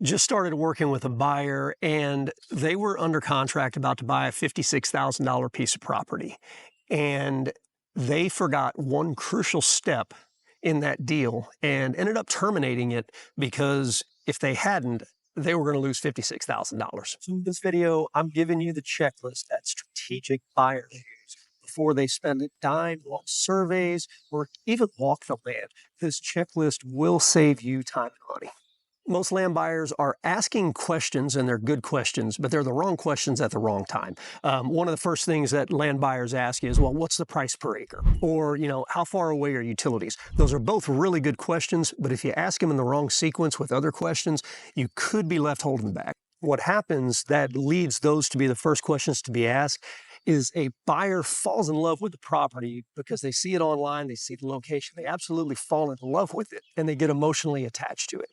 Just started working with a buyer, and they were under contract about to buy a $56,000 piece of property. And they forgot one crucial step in that deal and ended up terminating it because if they hadn't, they were going to lose $56,000. So in this video, I'm giving you the checklist that strategic buyers use before they spend a dime on surveys or even walk the land. This checklist will save you time and money. Most land buyers are asking questions, and they're good questions, but they're the wrong questions at the wrong time. One of the first things that land buyers ask is, well, what's the price per acre? Or, how far away are utilities? Those are both really good questions, but if you ask them in the wrong sequence with other questions, you could be left holding back. What happens that leads those to be the first questions to be asked is a buyer falls in love with the property because they see it online, they see the location, they absolutely fall in love with it, and they get emotionally attached to it.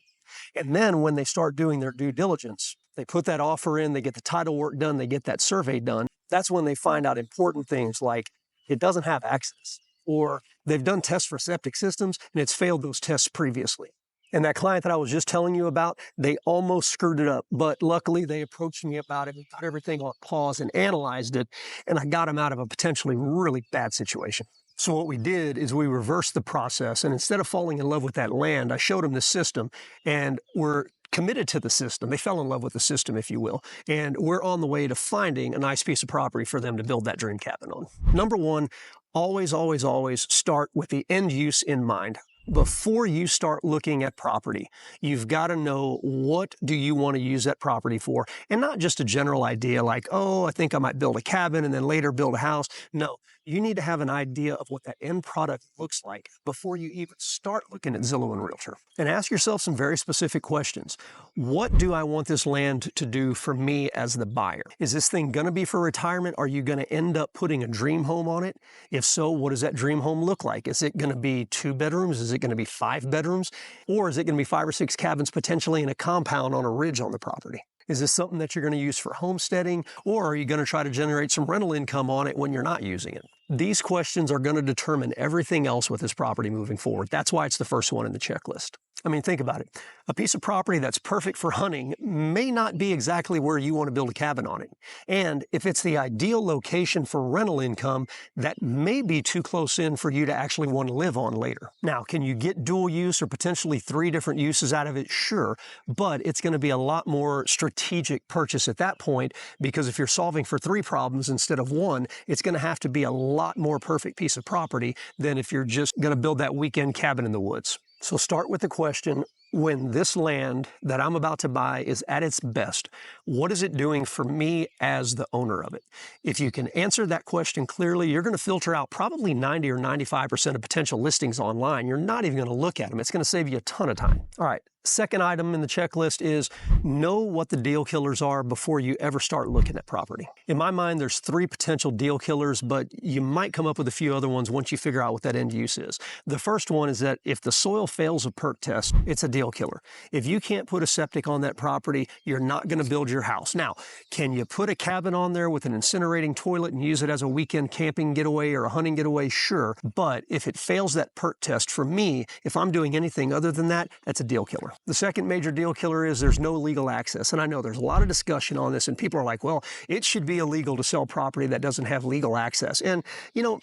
And then when they start doing their due diligence, they put that offer in, they get the title work done, they get that survey done. That's when they find out important things like it doesn't have access, or they've done tests for septic systems and it's failed those tests previously. And that client that I was just telling you about, they almost screwed it up, but luckily they approached me about it. We got everything on pause and analyzed it, and I got them out of a potentially really bad situation. So what we did is we reversed the process, and instead of falling in love with that land, I showed them the system, and we're committed to the system. They fell in love with the system, if you will, and we're on the way to finding a nice piece of property for them to build that dream cabin on. Number one, always, always, always start with the end use in mind. Before you start looking at property, you've got to know what do you want to use that property for, and not just a general idea like, oh, I think I might build a cabin and then later build a house. No, you need to have an idea of what that end product looks like before you even start looking at Zillow and Realtor. And ask yourself some very specific questions. What do I want this land to do for me as the buyer? Is this thing going to be for retirement? Are you going to end up putting a dream home on it? If so, what does that dream home look like? Is it going to be 2 bedrooms? Is it going to be 5 bedrooms? Or is it going to be 5 or 6 cabins potentially in a compound on a ridge on the property? Is this something that you're going to use for homesteading, or are you going to try to generate some rental income on it when you're not using it? These questions are going to determine everything else with this property moving forward. That's why it's the first one in the checklist. I mean, think about it. A piece of property that's perfect for hunting may not be exactly where you want to build a cabin on it. And if it's the ideal location for rental income, that may be too close in for you to actually want to live on later. Now, can you get dual use or potentially 3 different uses out of it? Sure, but it's going to be a lot more strategic purchase at that point, because if you're solving for 3 problems instead of 1, it's going to have to be a lot more perfect piece of property than if you're just going to build that weekend cabin in the woods. So start with the question, when this land that I'm about to buy is at its best, what is it doing for me as the owner of it? If you can answer that question clearly, you're going to filter out probably 90 or 95% of potential listings online. You're not even going to look at them. It's going to save you a ton of time. All right. Second item in the checklist is know what the deal killers are before you ever start looking at property. In my mind, there's 3 potential deal killers, but you might come up with a few other ones once you figure out what that end use is. The first one is that if the soil fails a perk test, it's a deal killer. If you can't put a septic on that property, you're not going to build your house. Now, can you put a cabin on there with an incinerating toilet and use it as a weekend camping getaway or a hunting getaway? Sure. But if it fails that perk test, for me, if I'm doing anything other than that, that's a deal killer. The second major deal killer is there's no legal access. And I know there's a lot of discussion on this, and people are like, well, it should be illegal to sell property that doesn't have legal access. And,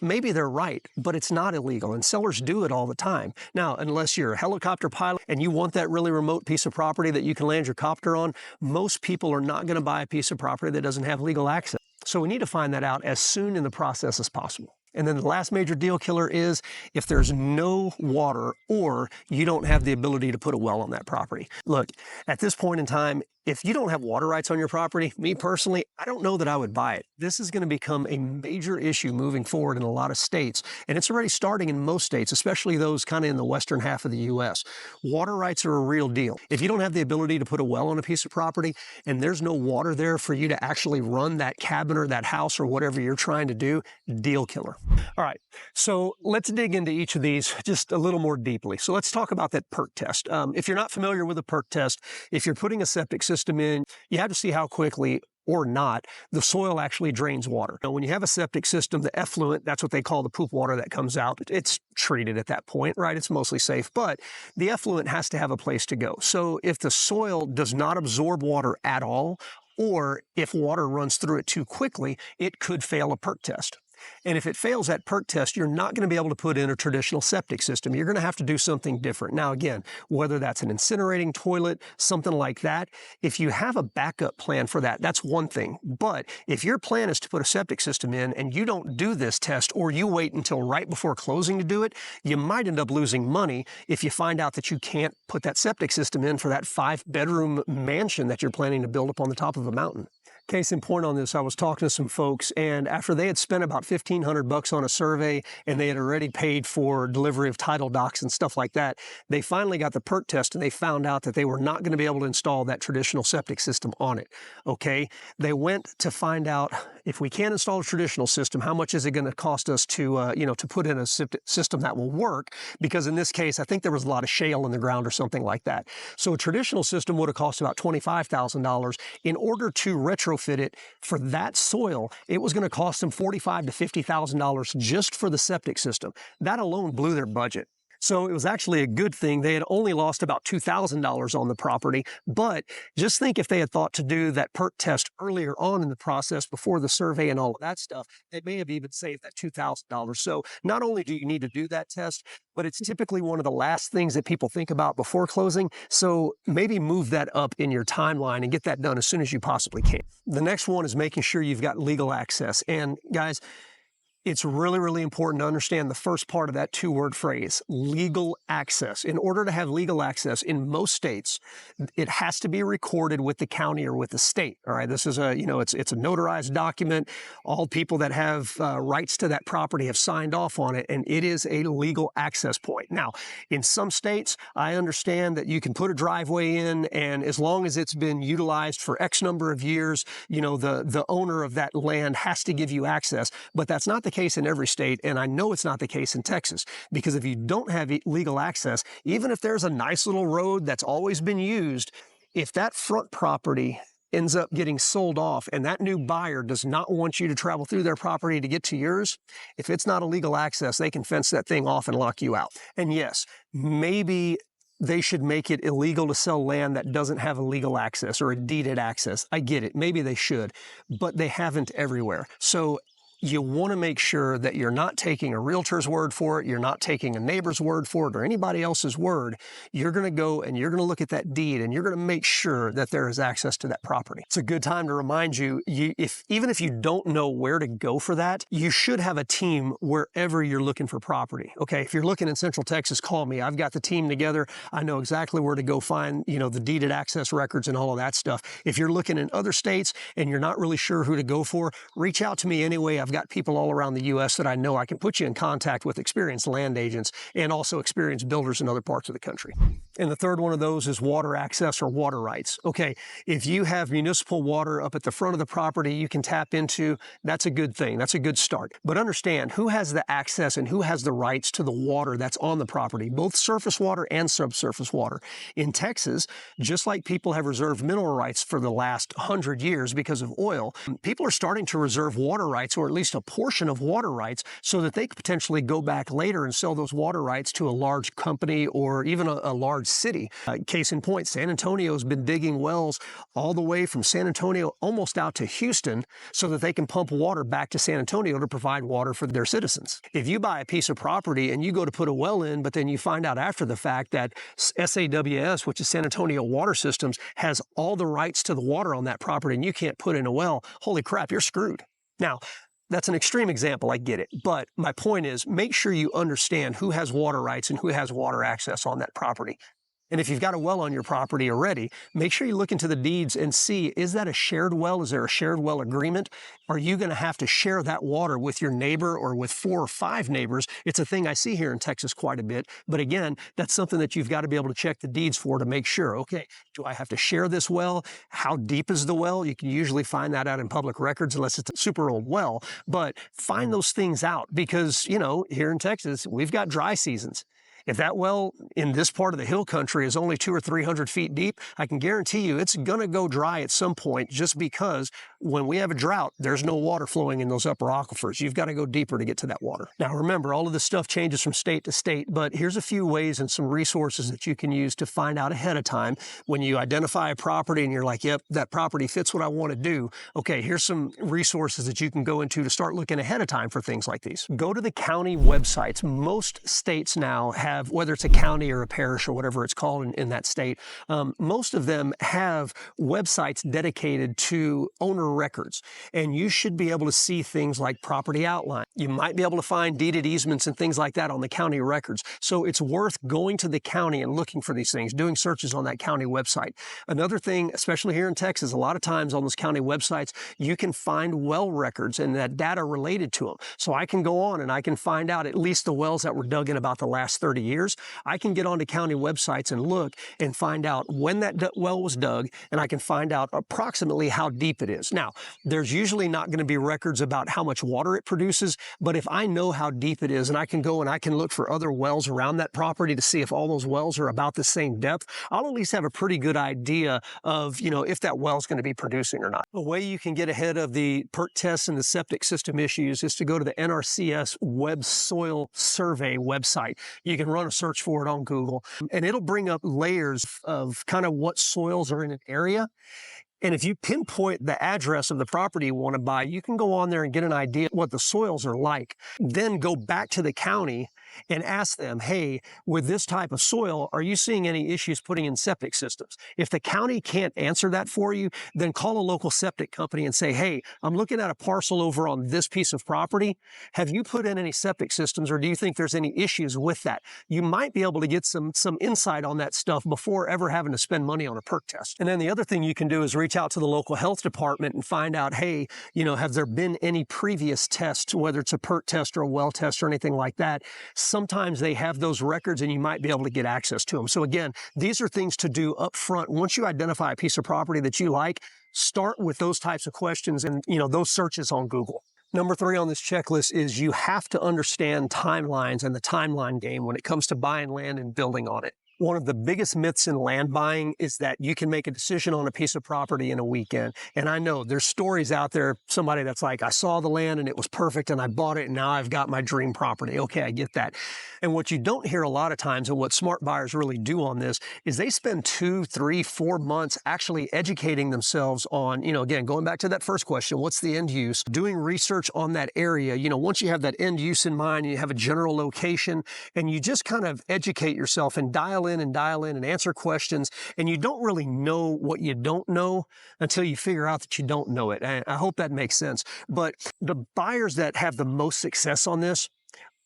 maybe they're right, but it's not illegal, and sellers do it all the time. Now, unless you're a helicopter pilot and you want that really remote piece of property that you can land your copter on, most people are not going to buy a piece of property that doesn't have legal access. So we need to find that out as soon in the process as possible. And then the last major deal killer is if there's no water or you don't have the ability to put a well on that property. Look, at this point in time, if you don't have water rights on your property, me personally, I don't know that I would buy it. This is going to become a major issue moving forward in a lot of states, and it's already starting in most states, especially those kind of in the western half of the U.S. Water rights are a real deal. If you don't have the ability to put a well on a piece of property and there's no water there for you to actually run that cabin or that house or whatever you're trying to do, deal killer. All right, so let's dig into each of these just a little more deeply. So let's talk about that perk test. If you're not familiar with a perk test, if you're putting a septic system in, you have to see how quickly or not, the soil actually drains water. Now, when you have a septic system, the effluent, that's what they call the poop water that comes out, it's treated at that point, right? It's mostly safe, but the effluent has to have a place to go. So if the soil does not absorb water at all, or if water runs through it too quickly, it could fail a perk test. And if it fails that perk test, you're not going to be able to put in a traditional septic system. You're going to have to do something different. Now, again, whether that's an incinerating toilet, something like that, if you have a backup plan for that, that's one thing. But if your plan is to put a septic system in and you don't do this test, or you wait until right before closing to do it, you might end up losing money if you find out that you can't put that septic system in for that 5-bedroom mansion that you're planning to build up on the top of a mountain. Case in point on this, I was talking to some folks, and after they had spent about $1,500 on a survey and they had already paid for delivery of title docs and stuff like that, they finally got the perk test and they found out that they were not going to be able to install that traditional septic system on it. Okay, they went to find out, if we can't install a traditional system, how much is it going to cost us to, to put in a system that will work? Because in this case, I think there was a lot of shale in the ground or something like that. So a traditional system would have cost about $25,000. In order to retrofit it for that soil, it was going to cost them $45,000 to $50,000 just for the septic system. That alone blew their budget. So it was actually a good thing. They had only lost about $2,000 on the property, but just think if they had thought to do that perk test earlier on in the process before the survey and all of that stuff, they may have even saved that $2,000. So not only do you need to do that test, but it's typically one of the last things that people think about before closing. So maybe move that up in your timeline and get that done as soon as you possibly can. The next one is making sure you've got legal access. And guys, it's really, really important to understand the first part of that 2-word phrase, legal access. In order to have legal access in most states, it has to be recorded with the county or with the state. All right, this is it's a notarized document. All people that have rights to that property have signed off on it, and it is a legal access point. Now, in some states, I understand that you can put a driveway in, and as long as it's been utilized for X number of years, the owner of that land has to give you access, but that's not the case in every state, and I know it's not the case in Texas, because if you don't have legal access, even if there's a nice little road that's always been used, if that front property ends up getting sold off and that new buyer does not want you to travel through their property to get to yours, if it's not a legal access, they can fence that thing off and lock you out. And yes, maybe they should make it illegal to sell land that doesn't have a legal access or a deeded access. I get it. Maybe they should, but they haven't everywhere. So you want to make sure that you're not taking a realtor's word for it, you're not taking a neighbor's word for it, or anybody else's word. You're going to go and you're going to look at that deed and you're going to make sure that there is access to that property. It's a good time to remind you, even if you don't know where to go for that, you should have a team wherever you're looking for property. Okay, if you're looking in Central Texas, call me. I've got the team together. I know exactly where to go find, the deeded access records and all of that stuff. If you're looking in other states and you're not really sure who to go for, reach out to me anyway. I've got people all around the U.S. that I know I can put you in contact with experienced land agents and also experienced builders in other parts of the country. And the third one of those is water access or water rights. Okay, if you have municipal water up at the front of the property you can tap into, that's a good thing. That's a good start. But understand who has the access and who has the rights to the water that's on the property, both surface water and subsurface water. In Texas, just like people have reserved mineral rights for the last 100 years because of oil, people are starting to reserve water rights, or at least a portion of water rights, so that they could potentially go back later and sell those water rights to a large company or even a large city. Case in point, San Antonio's been digging wells all the way from San Antonio almost out to Houston so that they can pump water back to San Antonio to provide water for their citizens. If you buy a piece of property and you go to put a well in, but then you find out after the fact that SAWS, which is San Antonio Water Systems, has all the rights to the water on that property and you can't put in a well, holy crap, you're screwed. Now, that's an extreme example, I get it. But my point is, make sure you understand who has water rights and who has water access on that property. And if you've got a well on your property already, make sure you look into the deeds and see, is that a shared well? Is there a shared well agreement? Are you going to have to share that water with your neighbor or with 4 or 5 neighbors? It's a thing I see here in Texas quite a bit. But again, that's something that you've got to be able to check the deeds for to make sure, okay, do I have to share this well? How deep is the well? You can usually find that out in public records unless it's a super old well. But find those things out because, here in Texas, we've got dry seasons. If that well in this part of the hill country is only 200 or 300 feet deep, I can guarantee you it's going to go dry at some point just because when we have a drought, there's no water flowing in those upper aquifers. You've got to go deeper to get to that water. Now, remember, all of this stuff changes from state to state, but here's a few ways and some resources that you can use to find out ahead of time when you identify a property and you're like, yep, that property fits what I want to do. Okay, here's some resources that you can go into to start looking ahead of time for things like these. Go to the county websites. Most states now have, whether it's a county or a parish or whatever it's called in that state, most of them have websites dedicated to owner records, and you should be able to see things like property outline. You might be able to find deeded easements and things like that on the county records. So it's worth going to the county and looking for these things, doing searches on that county website. Another thing, especially here in Texas, a lot of times on those county websites, you can find well records and that data related to them. So I can go on and I can find out at least the wells that were dug in about the last 30 years. I can get onto county websites and look and find out when that well was dug, and I can find out approximately how deep it is. Now, there's usually not going to be records about how much water it produces, but if I know how deep it is and I can go and I can look for other wells around that property to see if all those wells are about the same depth, I'll at least have a pretty good idea of, if that well's going to be producing or not. A way you can get ahead of the PERT tests and the septic system issues is to go to the NRCS Web Soil Survey website. You can run a search for it on Google, and it'll bring up layers of kind of what soils are in an area. And if you pinpoint the address of the property you want to buy, you can go on there and get an idea of what the soils are like. Then go back to the county and ask them, hey, with this type of soil, are you seeing any issues putting in septic systems? If the county can't answer that for you, then call a local septic company and say, hey, I'm looking at a parcel over on this piece of property. Have you put in any septic systems, or do you think there's any issues with that? You might be able to get some insight on that stuff before ever having to spend money on a PERT test. And then the other thing you can do is reach out to the local health department and find out, hey, have there been any previous tests, whether it's a PERT test or a well test or anything like that? Sometimes they have those records and you might be able to get access to them. So again, these are things to do up front. Once you identify a piece of property that you like, start with those types of questions and, those searches on Google. Number 3 on this checklist is you have to understand timelines and the timeline game when it comes to buying land and building on it. One of the biggest myths in land buying is that you can make a decision on a piece of property in a weekend. And I know there's stories out there, somebody that's like, I saw the land and it was perfect and I bought it and now I've got my dream property. Okay, I get that. And what you don't hear a lot of times, and what smart buyers really do on this, is they spend 2, 3, 4 months actually educating themselves on, again, going back to that first question, what's the end use? Doing research on that area. Once you have that end use in mind, you have a general location, and you just kind of educate yourself and dial in and answer questions, and you don't really know what you don't know until you figure out that you don't know it. And I hope that makes sense. But the buyers that have the most success on this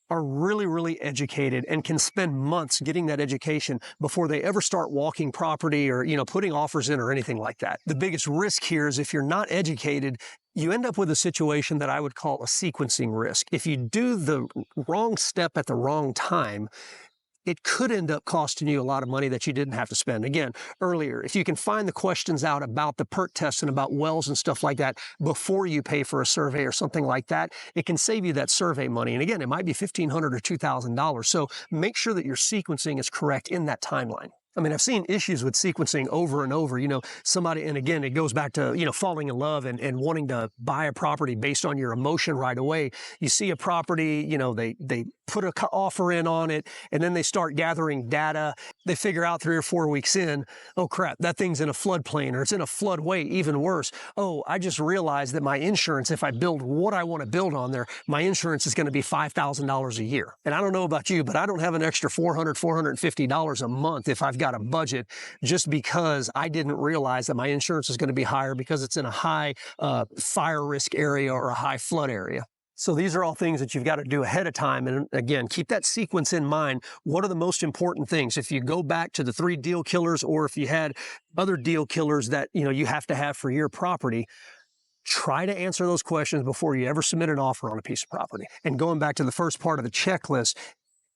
are really, really educated and can spend months getting that education before they ever start walking property or, putting offers in or anything like that. The biggest risk here is if you're not educated, you end up with a situation that I would call a sequencing risk. If you do the wrong step at the wrong time, it could end up costing you a lot of money that you didn't have to spend. Again, earlier, if you can find the questions out about the PERT tests and about wells and stuff like that before you pay for a survey or something like that, it can save you that survey money. And again, it might be $1,500 or $2,000. So make sure that your sequencing is correct in that timeline. I mean, I've seen issues with sequencing over and over, somebody, and again, it goes back to, falling in love and wanting to buy a property based on your emotion right away. You see a property, they put an offer in on it, and then they start gathering data. They figure out 3 or 4 weeks in, oh crap, that thing's in a floodplain, or it's in a floodway, even worse. Oh, I just realized that my insurance, if I build what I want to build on there, my insurance is going to be $5,000 a year. And I don't know about you, but I don't have an extra $400, $450 a month if I've got a budget, just because I didn't realize that my insurance is going to be higher because it's in a high fire risk area or a high flood area. So these are all things that you've got to do ahead of time. And again, keep that sequence in mind. What are the most important things? If you go back to the 3 deal killers, or if you had other deal killers that you have to have for your property, try to answer those questions before you ever submit an offer on a piece of property. And going back to the first part of the checklist,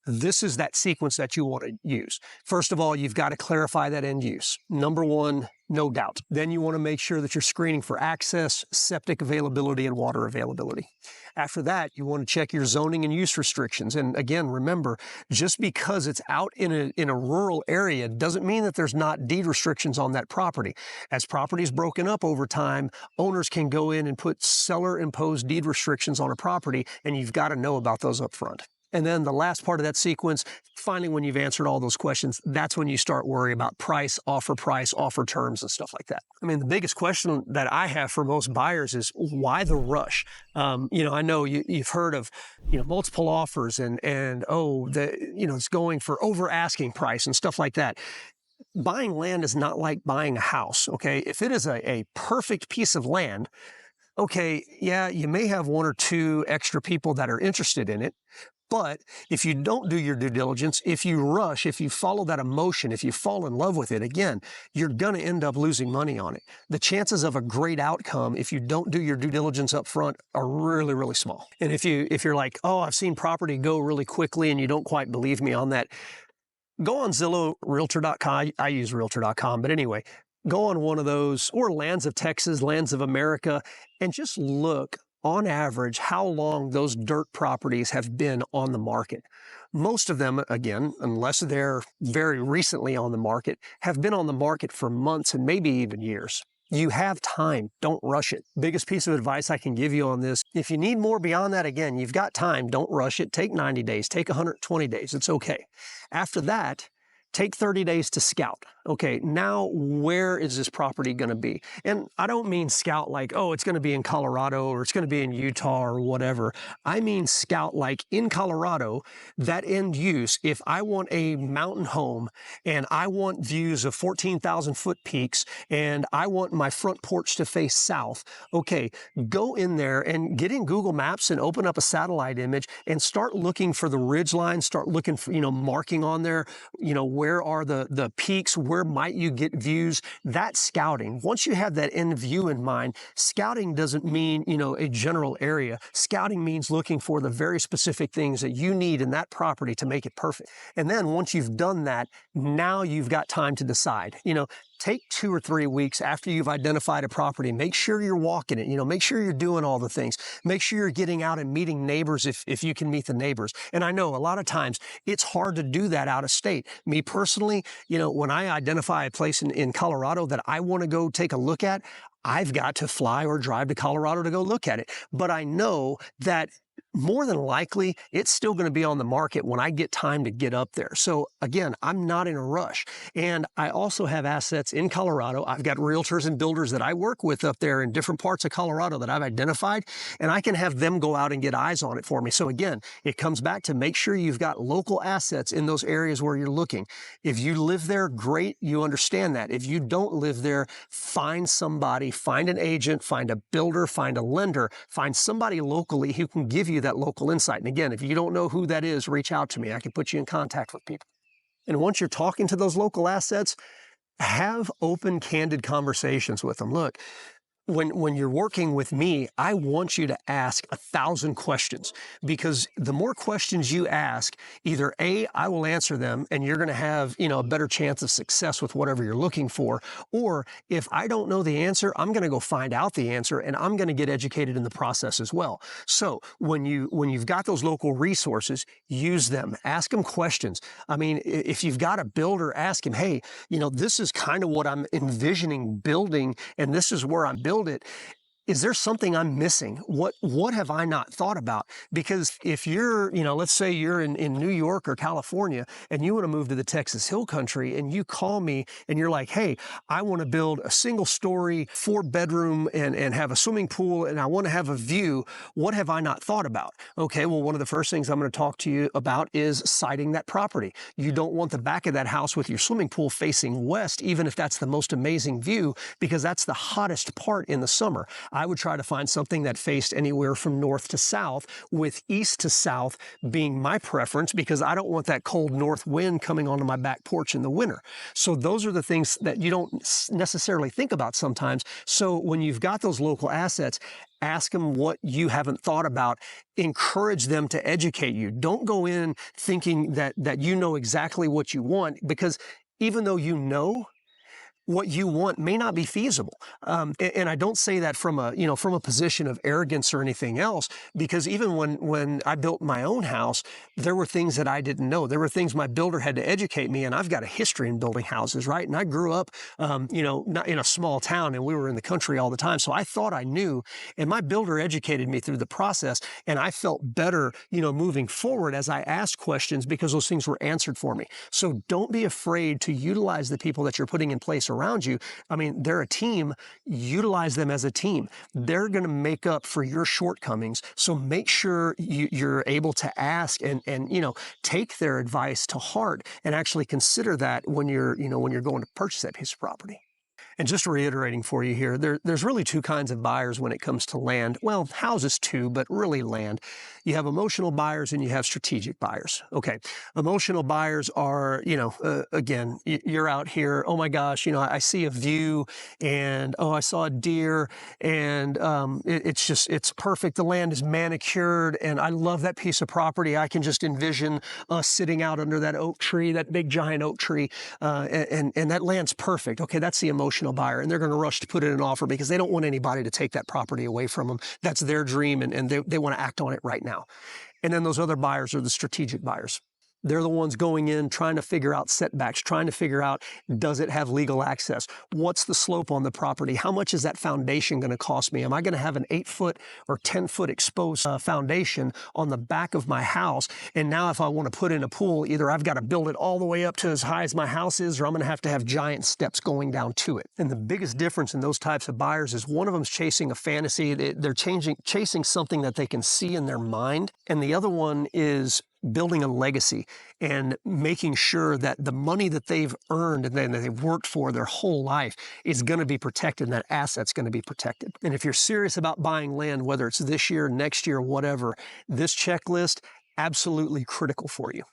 this is that sequence that you want to use. First of all, you've got to clarify that end use. Number 1, No doubt. Then you want to make sure that you're screening for access, septic availability, and water availability. After that, you want to check your zoning and use restrictions. And again, remember, just because it's out in a rural area doesn't mean that there's not deed restrictions on that property. As property is broken up over time, owners can go in and put seller-imposed deed restrictions on a property, and you've got to know about those up front. And then the last part of that sequence, finally, when you've answered all those questions, that's when you start worrying about price, offer terms, and stuff like that. I mean, the biggest question that I have for most buyers is why the rush? I know you've heard of, multiple offers and oh, it's going for over asking price and stuff like that. Buying land is not like buying a house. Okay. If it is a perfect piece of land, okay, yeah, you may have one or two extra people that are interested in it. But if you don't do your due diligence, if you rush, if you follow that emotion, if you fall in love with it, again, you're going to end up losing money on it. The chances of a great outcome, if you don't do your due diligence up front, are really, really small. And if you're like, oh, I've seen property go really quickly and you don't quite believe me on that, go on Zillow, Realtor.com. I use Realtor.com, but anyway, go on one of those, or Lands of Texas, Lands of America, and just look on average how long those dirt properties have been on the market. Most of them, again, unless they're very recently on the market, have been on the market for months and maybe even years. You have time. Don't rush it. Biggest piece of advice I can give you on this, if you need more beyond that, again, you've got time. Don't rush it. Take 90 days. Take 120 days. It's okay. After that, take 30 days to scout. Okay, now where is this property going to be? And I don't mean scout like, oh, it's going to be in Colorado or it's going to be in Utah or whatever. I mean scout like in Colorado, that end use, if I want a mountain home and I want views of 14,000 foot peaks and I want my front porch to face south, okay, go in there and get in Google Maps and open up a satellite image and start looking for the ridge line, start looking for, marking on there, where are the peaks, where might you get views? That's scouting. Once you have that end view in mind, scouting doesn't mean, a general area. Scouting means looking for the very specific things that you need in that property to make it perfect. And then once you've done that, now you've got time to decide. Take 2 or 3 weeks after you've identified a property. Make sure you're walking it. Make sure you're doing all the things. Make sure you're getting out and meeting neighbors if you can meet the neighbors. And I know a lot of times it's hard to do that out of state. Me personally, when I identify a place in Colorado that I want to go take a look at, I've got to fly or drive to Colorado to go look at it. But I know that more than likely, it's still going to be on the market when I get time to get up there. So again, I'm not in a rush. And I also have assets in Colorado. I've got realtors and builders that I work with up there in different parts of Colorado that I've identified, and I can have them go out and get eyes on it for me. So again, it comes back to make sure you've got local assets in those areas where you're looking. If you live there, great, you understand that. If you don't live there, find somebody, find an agent, find a builder, find a lender, find somebody locally who can give you that local insight. And again, if you don't know who that is, reach out to me. I can put you in contact with people. And once you're talking to those local assets, have open, candid conversations with them. Look, when you're working with me, I want you to ask 1,000 questions, because the more questions you ask, either A, I will answer them and you're going to have, a better chance of success with whatever you're looking for. Or if I don't know the answer, I'm going to go find out the answer and I'm going to get educated in the process as well. So when you've got those local resources, use them, ask them questions. I mean, if you've got a builder, ask him, hey, this is kind of what I'm envisioning building and this is where I'm building it. Is there something I'm missing? What have I not thought about? Because if you're, let's say you're in New York or California and you want to move to the Texas Hill Country and you call me and you're like, hey, I want to build a single story, 4-bedroom and have a swimming pool and I want to have a view. What have I not thought about? Okay, well, one of the first things I'm going to talk to you about is siting that property. You don't want the back of that house with your swimming pool facing west, even if that's the most amazing view, because that's the hottest part in the summer. I would try to find something that faced anywhere from north to south, with east to south being my preference, because I don't want that cold north wind coming onto my back porch in the winter. So those are the things that you don't necessarily think about sometimes. So when you've got those local assets, ask them what you haven't thought about. Encourage them to educate you. Don't go in thinking that you know exactly what you want, because even though you know, what you want may not be feasible. And I don't say that from a, from a position of arrogance or anything else, because even when I built my own house, there were things that I didn't know. There were things my builder had to educate me, and I've got a history in building houses, right? And I grew up, not in a small town, and we were in the country all the time, so I thought I knew, and my builder educated me through the process, and I felt better, moving forward as I asked questions because those things were answered for me. So don't be afraid to utilize the people that you're putting in place around you. I mean, they're a team. Utilize them as a team. They're going to make up for your shortcomings. So make sure you're able to ask and take their advice to heart and actually consider that when you're going to purchase that piece of property. And just reiterating for you here, there's really two kinds of buyers when it comes to land. Well, houses too, but really land. You have emotional buyers and you have strategic buyers. Okay, emotional buyers are, again, you're out here, oh my gosh, I see a view and, oh, I saw a deer and it's perfect. The land is manicured and I love that piece of property. I can just envision us sitting out under that oak tree, that big giant oak tree, and that land's perfect. Okay, that's the emotional buyer, and they're going to rush to put in an offer because they don't want anybody to take that property away from them. That's their dream, and they want to act on it right now. And then those other buyers are the strategic buyers. They're the ones going in, trying to figure out setbacks, trying to figure out, does it have legal access? What's the slope on the property? How much is that foundation going to cost me? Am I going to have an 8-foot or 10-foot exposed foundation on the back of my house? And now if I want to put in a pool, either I've got to build it all the way up to as high as my house is, or I'm going to have giant steps going down to it. And the biggest difference in those types of buyers is one of them's chasing a fantasy. They're chasing something that they can see in their mind. And the other one is building a legacy and making sure that the money that they've earned and that they've worked for their whole life is going to be protected and that asset's going to be protected. And if you're serious about buying land, whether it's this year, next year, whatever, this checklist, absolutely critical for you.